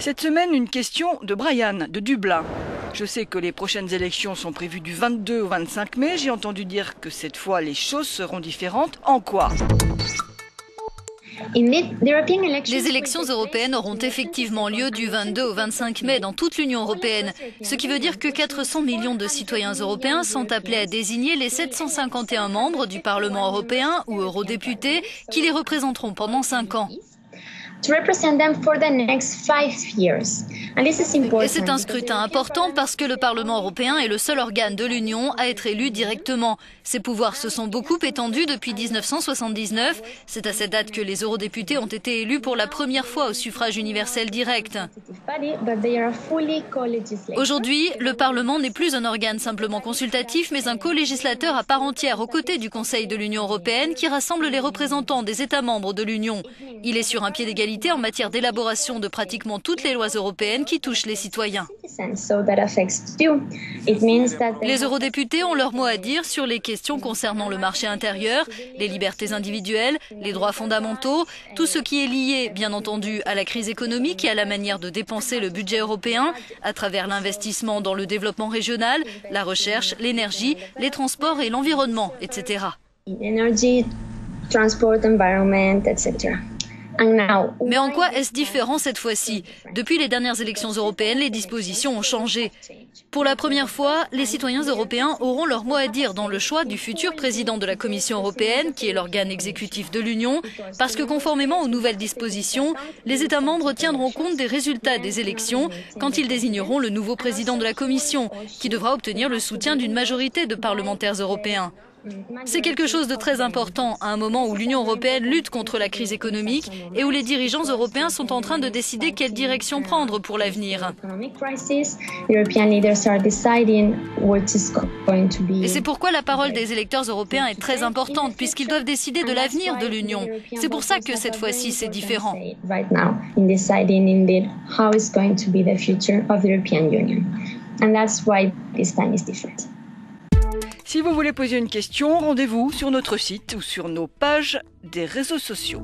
Cette semaine, une question de Brian, de Dublin. Je sais que les prochaines élections sont prévues du 22 au 25 mai. J'ai entendu dire que cette fois, les choses seront différentes. En quoi ? Les élections européennes auront effectivement lieu du 22 au 25 mai dans toute l'Union européenne, ce qui veut dire que 400 millions de citoyens européens sont appelés à désigner les 751 membres du Parlement européen ou eurodéputés qui les représenteront pendant 5 ans. Et c'est un scrutin important parce que le Parlement européen est le seul organe de l'Union à être élu directement. Ses pouvoirs se sont beaucoup étendus depuis 1979. C'est à cette date que les eurodéputés ont été élus pour la première fois au suffrage universel direct. Aujourd'hui, le Parlement n'est plus un organe simplement consultatif, mais un co-législateur à part entière aux côtés du Conseil de l'Union européenne qui rassemble les représentants des États membres de l'Union. Il est sur un pied d'égalité en matière d'élaboration de pratiquement toutes les lois européennes qui touchent les citoyens. Les eurodéputés ont leur mot à dire sur les questions concernant le marché intérieur, les libertés individuelles, les droits fondamentaux, tout ce qui est lié, bien entendu, à la crise économique et à la manière de dépenser le budget européen à travers l'investissement dans le développement régional, la recherche, l'énergie, les transports et l'environnement, etc. Mais en quoi est-ce différent cette fois-ci? Depuis les dernières élections européennes, les dispositions ont changé. Pour la première fois, les citoyens européens auront leur mot à dire dans le choix du futur président de la Commission européenne, qui est l'organe exécutif de l'Union, parce que conformément aux nouvelles dispositions, les États membres tiendront compte des résultats des élections quand ils désigneront le nouveau président de la Commission, qui devra obtenir le soutien d'une majorité de parlementaires européens. C'est quelque chose de très important à un moment où l'Union européenne lutte contre la crise économique et où les dirigeants européens sont en train de décider quelle direction prendre pour l'avenir. Et c'est pourquoi la parole des électeurs européens est très importante, puisqu'ils doivent décider de l'avenir de l'Union. C'est pour ça que cette fois-ci, c'est différent. Si vous voulez poser une question, rendez-vous sur notre site ou sur nos pages des réseaux sociaux.